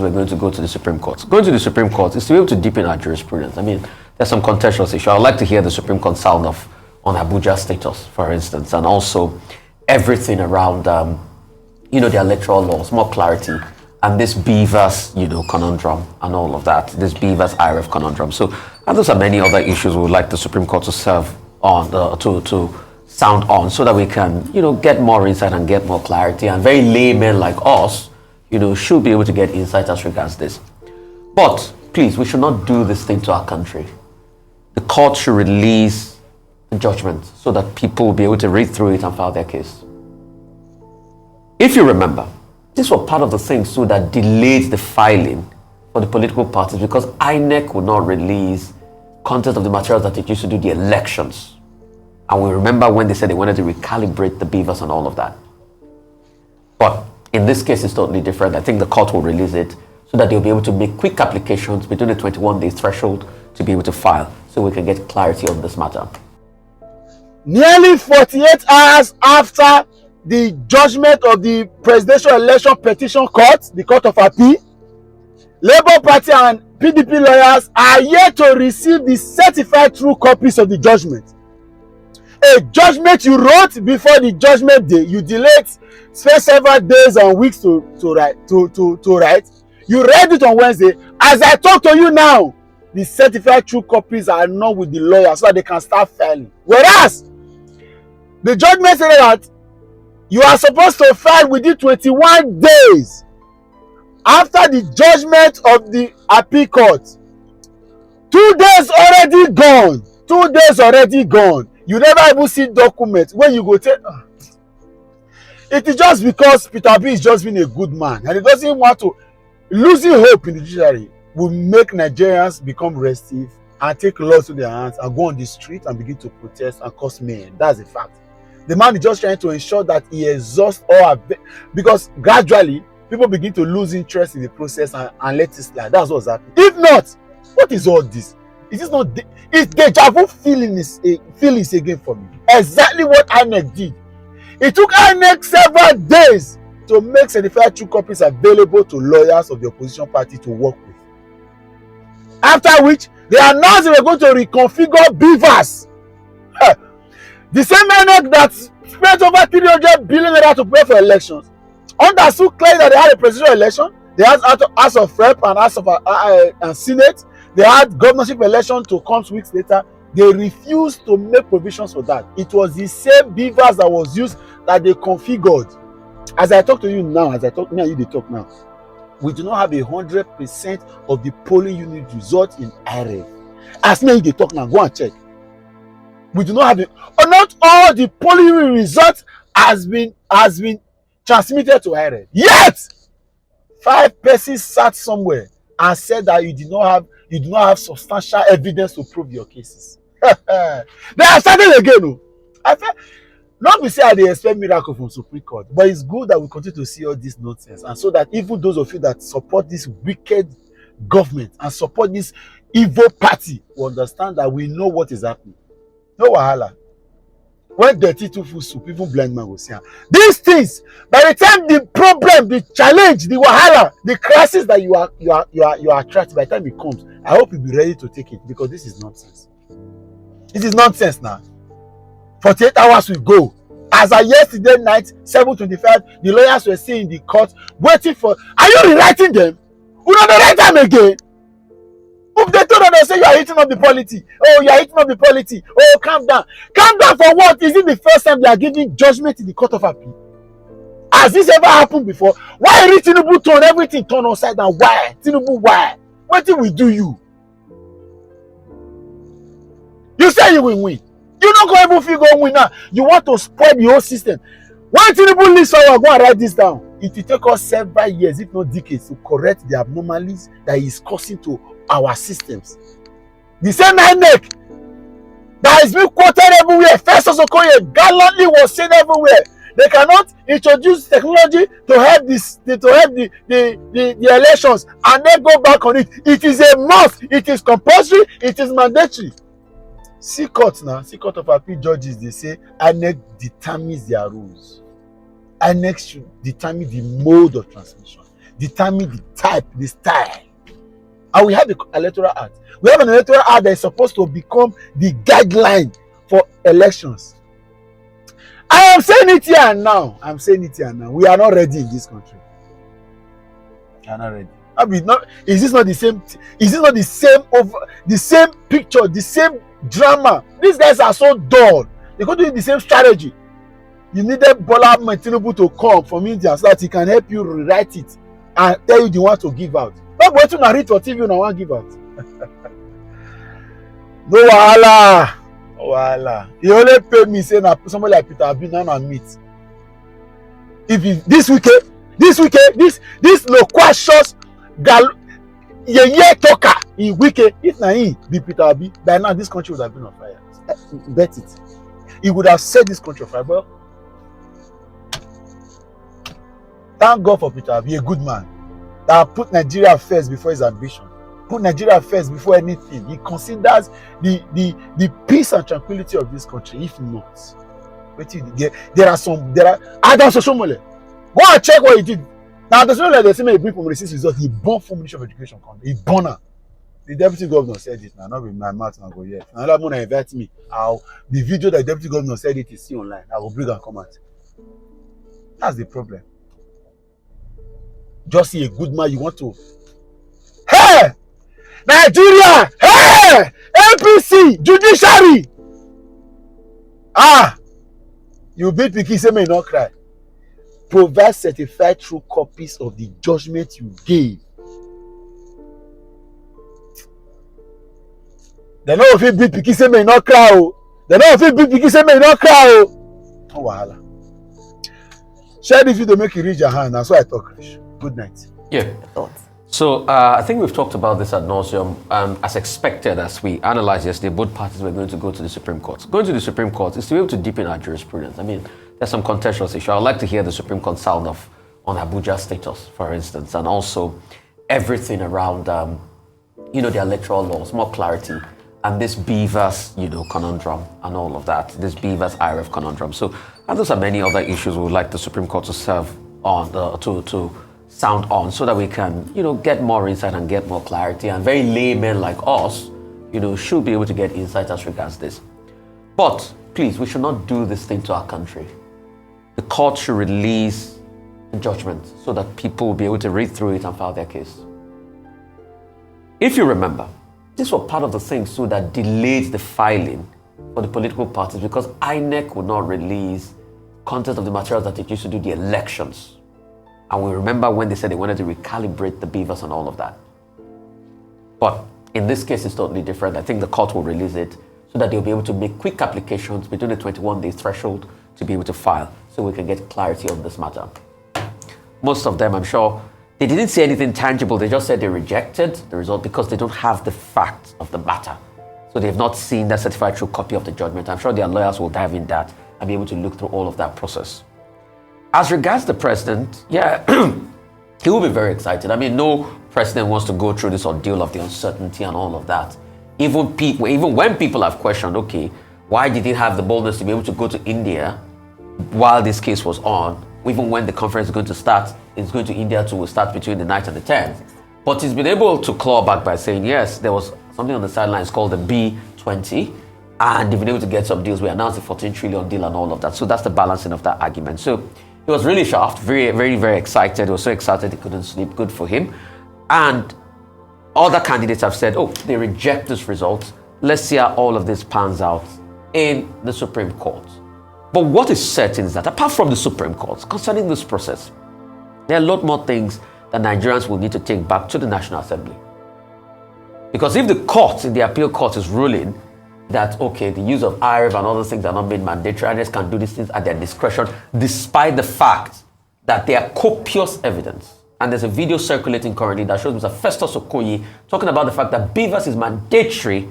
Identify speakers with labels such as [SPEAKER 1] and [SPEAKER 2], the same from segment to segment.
[SPEAKER 1] we're going to go to the Supreme Court. Going to the Supreme Court is to be able to deepen our jurisprudence. I mean, there's some contextual issue. I'd like to hear the Supreme Court sound off on Abuja status, for instance, and also everything around, the electoral laws, more clarity, and this Beavers, conundrum and all of that, this Beavers IRF conundrum. So, and those are many other issues we would like the Supreme Court to serve on, to sound on, so that we can, get more insight and get more clarity, and very laymen like us, should be able to get insight as regards this. But please, we should not do this thing to our country. The court should release the judgment so that people will be able to read through it and file their case. If you remember, this was part of the things too that delayed the filing for the political parties, because INEC would not release content of the materials that it used to do the elections. And we remember when they said they wanted to recalibrate the beavers and all of that. But in this case, it's totally different. I think the court will release it so that they'll be able to make quick applications between the 21-day threshold to be able to file, so we can get clarity on this matter.
[SPEAKER 2] Nearly 48 hours after the judgment of the Presidential Election Petition Court, the Court of Appeal, Labour Party and PDP lawyers are yet to receive the certified true copies of the judgment. A judgment you wrote before the judgment day, you delayed, spent several days and weeks to write. You read it on Wednesday. As I talk to you now, the certified true copies are not with the lawyer so that they can start filing. Whereas the judgment said that you are supposed to file within 21 days after the judgment of the appeal court. 2 days already gone. 2 days already gone. You never even see documents when you go take. It is just because Peter B is just being a good man and he doesn't want to. Losing hope in the judiciary will make Nigerians become restive and take laws to their hands and go on the street and begin to protest and cause mayhem. That's a fact. The man is just trying to ensure that he exhausts all, because gradually people begin to lose interest in the process and let it slide. That's what's happening. If not, what is all this? It is not. It's deja vu feelings again for me. Exactly what INEC did. It took INEC several days to make certified true copies available to lawyers of the opposition party to work with. After which, they announced they were going to reconfigure beavers. The same INEC that spent over 300 billion naira to pay for elections understood clearly that they had a presidential election. They had House of Rep and House of and Senate. They had governorship election to come weeks later. They refused to make provisions for that. It was the same beavers that was used that they configured. As I talk to you now, me and you they talk now, we do not have 100% of the polling unit result in IRF. As me and you they talk now, go and check. We do not have it. Not all the polling unit results has been transmitted to IRF. Yet, 5 persons sat somewhere and said that you do not have substantial evidence to prove your cases. They are starting again. I feel, not be say they expect miracle from Supreme Court, but it's good that we continue to see all this nonsense, and so that even those of you that support this wicked government and support this evil party will understand that we know what is happening. No wahala. When dirty too full soup, even blind man will see. These things, by the time the problem, the challenge, the wahala, the crisis that you are attracted, by the time it comes, I hope you'll be ready to take it, because this is nonsense. This is nonsense now. 48 hours will go. As of yesterday night, 7:25, the lawyers were still in the court waiting for. Are you rewriting them? We don't write them again. If they told them, they say you are hitting up the polity. Oh, you are hitting up the polity. Oh, calm down. Calm down for what? Is it the first time they are giving judgment in the Court of Appeal? Has this ever happened before? Why did Tinubu turn everything turn upside down? Why? Tinubu, why? What did we do you? You say you will win. You don't go even feel go win now. You want to spoil the whole system. When Tinubu leaves forward, go and write this down. It will take us several years, if not decades, to correct the abnormalities that is causing to our systems. The same INEC that has been quoted everywhere. First Osokoye gallantly was seen everywhere. They cannot introduce technology to help the elections and then go back on it. It is a must. It is compulsory. It is mandatory. See court now. See Court of Appeal judges. They say INEC determines their rules. INEC should determine the mode of transmission, determine the type, the style. And we have the electoral act. We have an electoral act that is supposed to become the guideline for elections. I am saying it here and now. I'm saying it here and now. We are not ready in this country. We are not ready. Is this not the same? Is this not the same picture, the same drama? These guys are so dull. They go to the same strategy. You needed Bola Ahmed Tinubu to come from India so that he can help you rewrite it and tell you the one to give out. Not going to narrate for TV and one give out. No wahala. No wahala. He only paid me saying that somebody like Peter Abi now and meet. If he, this weekend, this loquacious talker in weekend, if na him be Peter Abi, by now this country would have been on fire. Bet it. He would have set this country on fire. Well, thank God for Peter Abi, a good man that put Nigeria first before his ambition. Put Nigeria first before anything. He considers the peace and tranquility of this country. If not, there are Adam Soshomole. Go and check what he did. Now, there's no like they say me bring from resist results. He burned full Ministry of Education. He burned her. The deputy governor said it. Now, not with my mouth and go yet. Another one invite me. The video that the deputy governor said it is still online. I will bring and comment. That's the problem. Just see a good man you want to. Hey! Nigeria! Hey! APC! Judiciary! You beat Pikin, say may not cry. Provide certified true copies of the judgment you gave. They know if you beat Pikin, say may not cry. They know if you beat Pikin, say may not cry. Oh, wahala. Share this video, make you reach your hand. That's why I talk. Good night.
[SPEAKER 1] Yeah.
[SPEAKER 3] Thoughts?
[SPEAKER 1] So I think we've talked about this ad nauseum. As expected, as we analyzed yesterday, both parties were going to go to the Supreme Court. Going to the Supreme Court is to be able to deepen our jurisprudence. I mean, there's some contentious issue. I'd like to hear the Supreme Court sound off on Abuja status, for instance, and also everything around, the electoral laws, more clarity, and this Beavers, conundrum and all of that, this Beavers IRF conundrum. So, and those are many other issues we would like the Supreme Court to serve on, to sound on, so that we can, get more insight and get more clarity. And very laymen like us, should be able to get insight as regards this. But please, we should not do this thing to our country. The court should release the judgment so that people will be able to read through it and file their case. If you remember, this was part of the things too that delayed the filing for the political parties, because INEC would not release content of the materials that it used to do the elections. And we remember when they said they wanted to recalibrate the Beavers and all of that. But in this case, it's totally different. I think the court will release it so that they'll be able to make quick applications between the 21-day threshold to be able to file, so we can get clarity on this matter. Most of them, I'm sure, they didn't say anything tangible. They just said they rejected the result because they don't have the facts of the matter. So they've not seen that certified true copy of the judgment. I'm sure their lawyers will dive in that and be able to look through all of that process. As regards the president, he will be very excited. I mean, no president wants to go through this ordeal of the uncertainty and all of that. Even when people have questioned, okay, why did he have the boldness to be able to go to India while this case was on? Even when the conference is going to start, it's going to India to start between the 9th and the 10th. But he's been able to claw back by saying, yes, there was something on the sidelines called the B20, and they've been able to get some deals. We announced the 14 trillion deal and all of that. So that's the balancing of that argument. So he was really shocked, very, very, very excited. He was so excited he couldn't sleep. Good for him. And other candidates have said, oh, they reject this result. Let's see how all of this pans out in the Supreme Court. But what is certain is that apart from the Supreme Court, concerning this process, there are a lot more things that Nigerians will need to take back to the National Assembly. Because if the court, in the appeal court, is ruling that, okay, the use of IRF and other things are not made mandatory, INEC can do these things at their discretion, despite the fact that there are copious evidence. And there's a video circulating currently that shows Mr. Festus Okoye talking about the fact that Beavers is mandatory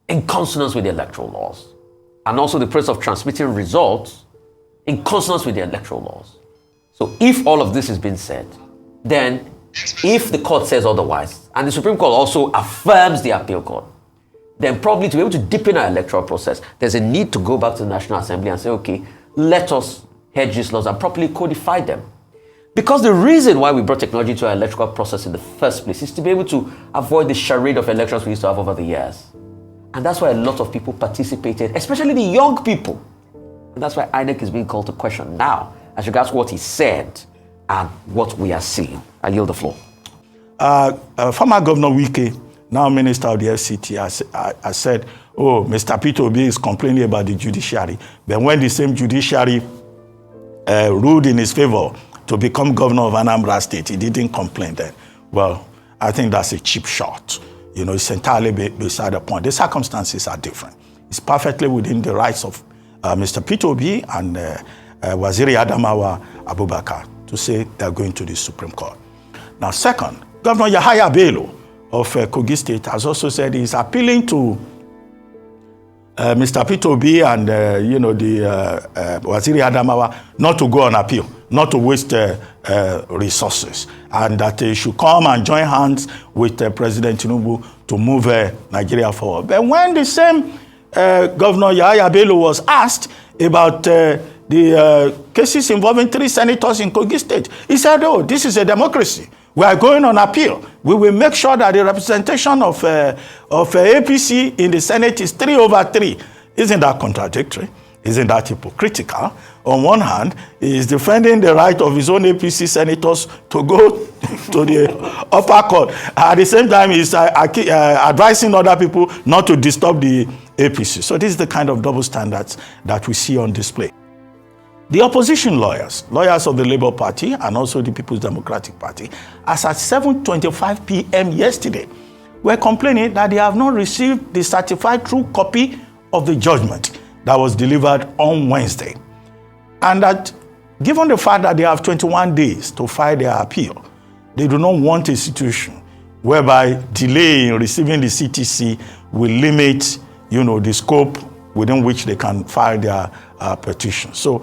[SPEAKER 1] in consonance with the electoral laws. And also the process of transmitting results in consonance with the electoral laws. So if all of this has been said, then if the court says otherwise, and the Supreme Court also affirms the appeal court, then probably to be able to deepen our electoral process, there's a need to go back to the National Assembly and say, okay, let us hedge these laws and properly codify them. Because the reason why we brought technology to our electoral process in the first place is to be able to avoid the charade of elections we used to have over the years. And that's why a lot of people participated, especially the young people. And that's why INEC is being called to question now, as regards what he said and what we are seeing. I yield the floor.
[SPEAKER 3] Former Governor Wike, now Minister of the FCT, has said, oh, Mr. Peter Obi is complaining about the judiciary. But when the same judiciary ruled in his favor to become governor of Anambra State, he didn't complain then. Well, I think that's a cheap shot. You know, it's entirely beside the point. The circumstances are different. It's perfectly within the rights of Mr. Peter Obi and Waziri Adamawa Abubakar to say they're going to the Supreme Court. Now, second, Governor Yahaya Bello of Kogi State has also said he's appealing to Mr. Peter Obi and, the Waziri Adamawa not to go on appeal, not to waste resources, and that they should come and join hands with President Tinubu to move Nigeria forward. But when the same Governor Yahaya Bello was asked about the cases involving 3 senators in Kogi State, he said, oh, this is a democracy. We are going on appeal. We will make sure that the representation of APC in the Senate is 3/3. Isn't that contradictory? Isn't that hypocritical? On one hand, he is defending the right of his own APC senators to go to the upper court. At the same time, he's advising other people not to disturb the APC. So this is the kind of double standards that we see on display. The opposition lawyers of the Labour Party and also the People's Democratic Party, as at 7:25 p.m. yesterday, were complaining that they have not received the certified true copy of the judgment that was delivered on Wednesday. And that given the fact that they have 21 days to file their appeal, they do not want a situation whereby delay in receiving the CTC will limit, the scope within which they can file their petition. So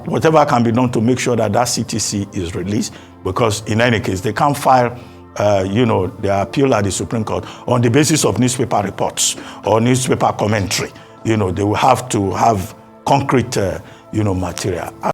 [SPEAKER 3] whatever can be done to make sure that that CTC is released, because in any case, they can't file their appeal at the Supreme Court on the basis of newspaper reports or newspaper commentary. They will have to have concrete, material.